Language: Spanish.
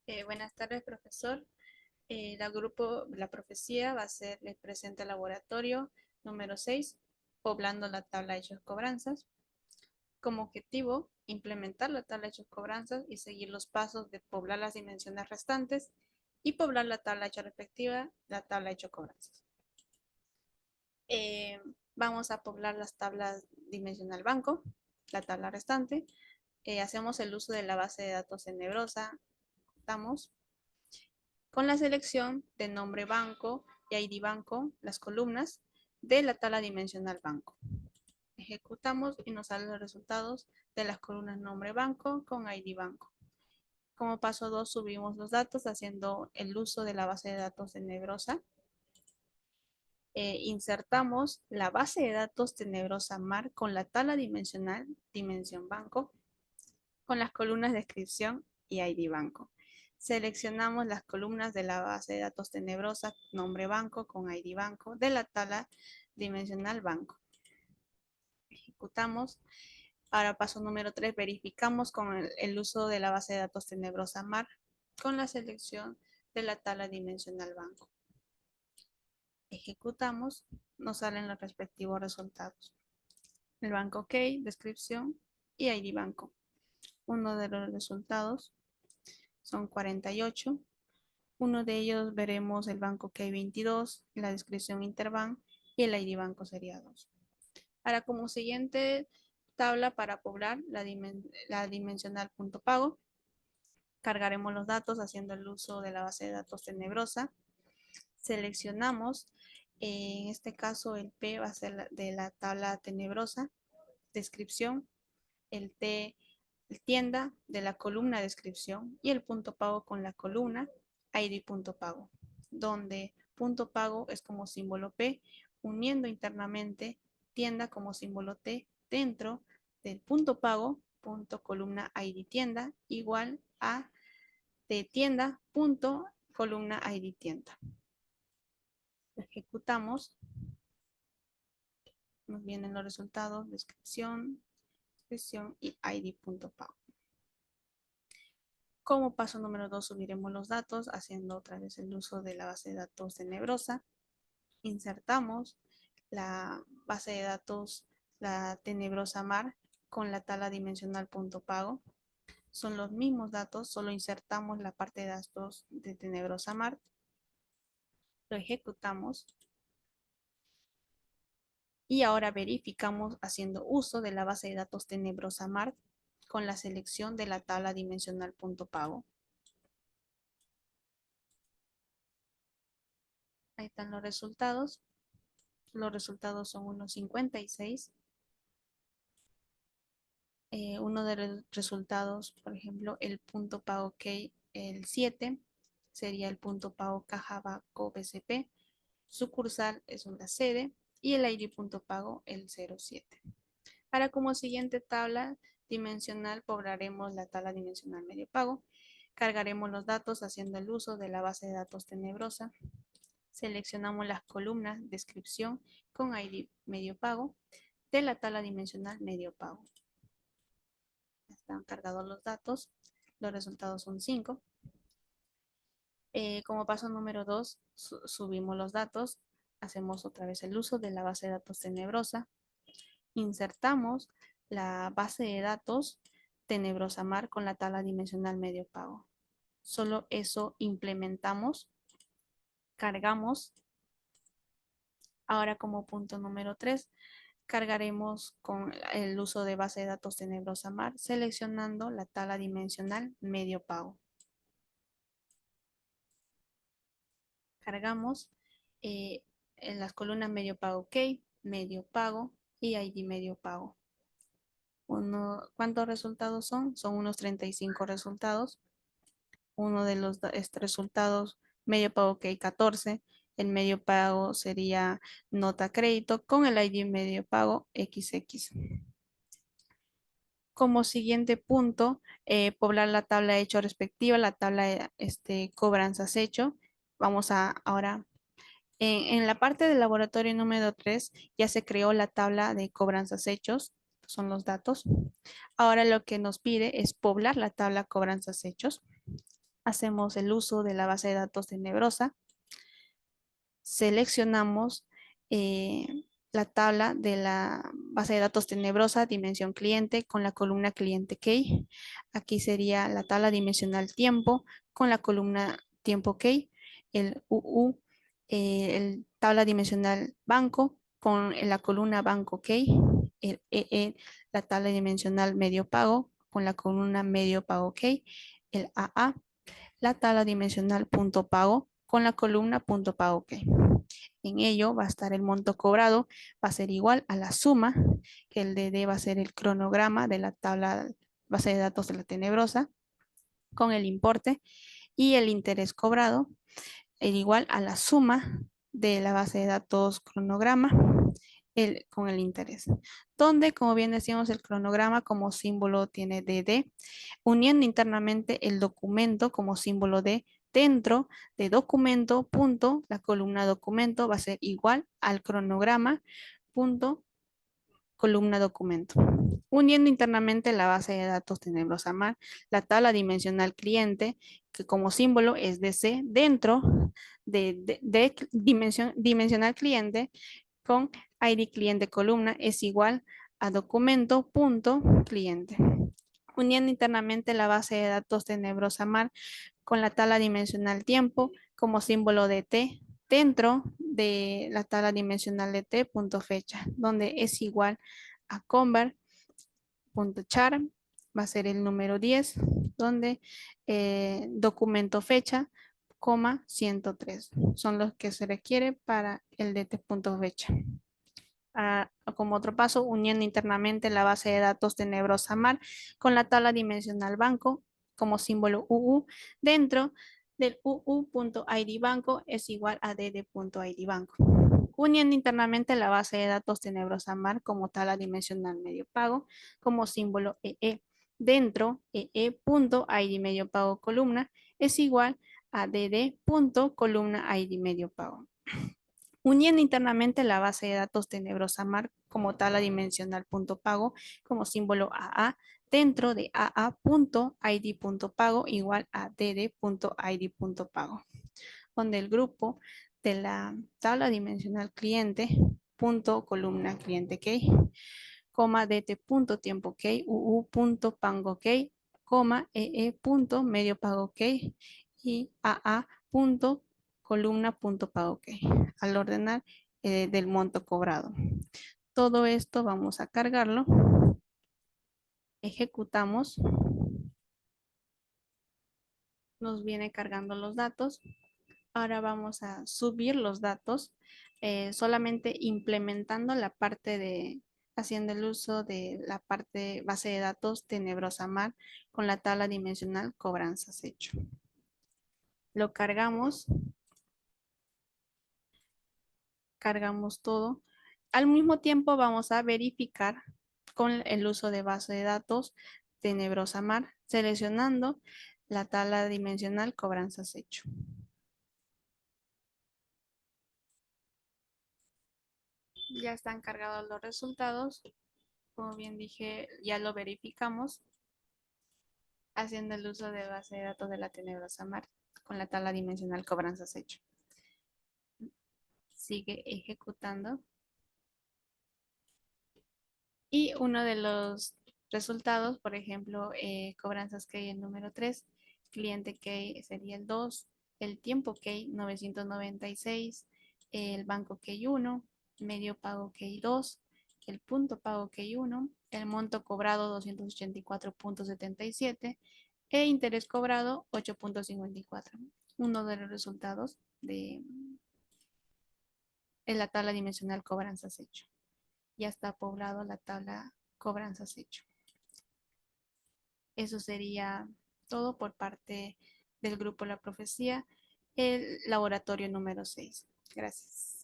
Buenas tardes, profesor. La profecía va a ser el presente laboratorio número 6, poblando la tabla de hechos cobranzas. Como objetivo, implementar la tabla de hechos cobranzas y seguir los pasos de poblar las dimensiones restantes y poblar la tabla de hechos respectiva, la tabla de hechos cobranzas. Eh, Vamos a poblar las tablas dimensional banco, la tabla restante. Hacemos el uso de la base de datos tenebrosa. Damos con la selección de nombre banco y ID banco, las columnas de la tabla dimensional banco. Ejecutamos y nos salen los resultados de las columnas nombre banco con ID banco. Como paso 2 subimos los datos haciendo el uso de la base de datos tenebrosa. Insertamos la base de datos tenebrosa MAR con la tabla dimensional dimensión banco con las columnas descripción y ID banco. Seleccionamos las columnas de la base de datos tenebrosa, nombre banco con ID banco de la tabla dimensional banco. Ejecutamos. Ahora paso número 3, verificamos con el uso de la base de datos tenebrosa MAR con la selección de la tabla dimensional banco. Ejecutamos, nos salen los respectivos resultados. El banco OK, descripción y ID banco. Uno de los resultados son 48. Uno de ellos veremos el banco K22, la descripción Interbank y el ID banco sería 2. Ahora como siguiente tabla para poblar la dimensional punto pago, cargaremos los datos haciendo el uso de la base de datos tenebrosa. Seleccionamos, en este caso el P va a ser de la tabla tenebrosa, descripción, el T tienda de la columna descripción y el punto pago con la columna ID punto pago, donde punto pago es como símbolo P, uniendo internamente tienda como símbolo T dentro del punto pago, punto columna ID tienda, igual a de tienda, punto columna ID tienda. Ejecutamos, nos vienen los resultados, descripción y ID punto pago. Como paso número 2 subiremos los datos haciendo otra vez el uso de la base de datos tenebrosa. Insertamos la base de datos, la tenebrosa MAR con la tabla dimensional punto pago. Son los mismos datos, solo insertamos la parte de datos de tenebrosa MAR. Lo ejecutamos. Y ahora verificamos haciendo uso de la base de datos tenebrosa MAR con la selección de la tabla dimensional punto pago. Ahí están los resultados. Los resultados son unos 56. Uno de los resultados, por ejemplo, el punto pago K, el 7, sería el punto pago Caja Banco BCP. Sucursal es una sede y el ID punto pago el 07. Ahora como siguiente tabla dimensional poblaremos la tabla dimensional medio pago. Cargaremos los datos haciendo el uso de la base de datos tenebrosa. Seleccionamos las columnas descripción con ID medio pago de la tabla dimensional medio pago. Están cargados los datos. Los resultados son 5. Como paso número 2, subimos los datos. Hacemos otra vez el uso de la base de datos tenebrosa. Insertamos la base de datos tenebrosa MAR con la tabla dimensional medio pago. Solo eso implementamos. Cargamos. Ahora como punto número 3, cargaremos con el uso de base de datos tenebrosa MAR seleccionando la tabla dimensional medio pago. Cargamos en las columnas medio pago OK, medio pago y ID medio pago. ¿Cuántos resultados son? Son unos 35 resultados. Uno de los resultados medio pago OK 14. El medio pago sería nota crédito con el ID medio pago XX. Como siguiente punto, poblar la tabla de hecho respectiva, la tabla de cobranzas hecho. Vamos a ahora, en la parte del laboratorio número 3 ya se creó la tabla de cobranzas hechos, son los datos. Ahora lo que nos pide es poblar la tabla cobranzas hechos. hacemos el uso de la base de datos tenebrosa, seleccionamos eh, la tabla de la base de datos tenebrosa, dimensión cliente, con la columna cliente key. Aquí sería la tabla dimensional tiempo con la columna tiempo key, el UU, el tabla dimensional banco con la columna banco key, el EE, la tabla dimensional medio pago con la columna medio pago key, el AA, la tabla dimensional punto pago con la columna punto pago key. En ello va a estar el monto cobrado, va a ser igual a la suma, que el DD va a ser el cronograma de la tabla base de datos de la tenebrosa, con el importe, y el interés cobrado es igual a la suma de la base de datos cronograma con el interés. Donde, como bien decíamos, el cronograma como símbolo tiene DD, uniendo internamente el documento como símbolo de dentro de documento, punto, la columna documento va a ser igual al cronograma, punto, columna documento. Uniendo internamente la base de datos tenebrosa mar, la tabla dimensional cliente, que como símbolo es DC, dentro de dimensional cliente con ID cliente columna es igual a documento punto cliente. Uniendo internamente la base de datos tenebrosa mar con la tabla dimensional tiempo como símbolo de T dentro de la tabla dimensional de T punto fecha, donde es igual a convert.char, va a ser el número 10, donde documento fecha, coma 103, son los que se requiere para el dt.fecha. Como otro paso, uniendo internamente la base de datos tenebrosa mar con la tabla dimensional banco como símbolo UU dentro del UU.id banco es igual a dd.id banco. Uniendo internamente la base de datos tenebrosa mar como tabla dimensional medio pago como símbolo EE dentro EE.id medio pago columna es igual a dd.columna id medio pago. Uniendo internamente la base de datos tenebrosa mar como tabla dimensional punto pago como símbolo AA dentro de AA.id.pago igual a dd.id.pago, donde el grupo de la tabla dimensional cliente punto columna cliente key, coma dt.tiempo key, uu.pango key, coma ee.medio pago key y aa.columna.pago key al ordenar del monto cobrado. Todo esto vamos a cargarlo, ejecutamos, nos viene cargando los datos. Ahora vamos a subir los datos, solamente implementando la parte de, haciendo el uso de la parte base de datos tenebrosa mar con la tabla dimensional cobranzas hecho. Lo cargamos todo. Al mismo tiempo vamos a verificar con el uso de base de datos tenebrosa mar, seleccionando la tabla dimensional cobranzas hecho. Ya están cargados los resultados. Como bien dije, ya lo verificamos haciendo el uso de base de datos de la tenebrosa mar con la tabla dimensional cobranzas hecho. Sigue ejecutando. Y uno de los resultados, por ejemplo, cobranzas key el número 3, cliente key sería el 2, el tiempo key 996, el banco key 1, medio pago key 2, el punto pago key 1, el monto cobrado 284.77 e interés cobrado 8.54. Uno de los resultados de la tabla dimensional cobranzas hecho. Ya está poblado la tabla cobranzas hecho. Eso sería todo por parte del grupo La Profecía, el laboratorio número 6. Gracias.